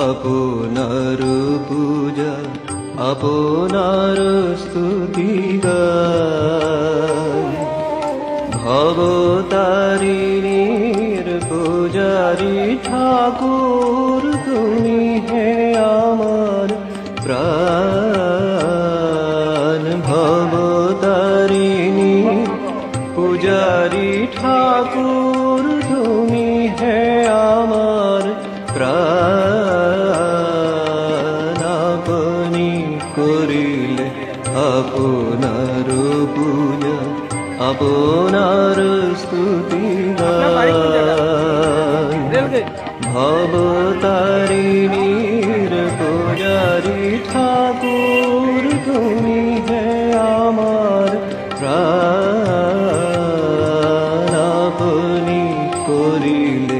আপনার পূজা আপনার স্তুতি গাই। ভবতারিণীর পূজারি ঠাকুর তুমি হে আমার প্রাণ। ভবতারিণী পূজারি ঠাকুর তুমি হে আমার প্রাণ। আপনি করিলে আপনার পূজা আপনার স্তুতি গাই। ভবতারিণীর পূজারি ঠাকুর তুমি হে আমার প্রাণ। আপনি করিলে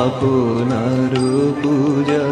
আপনার পূজা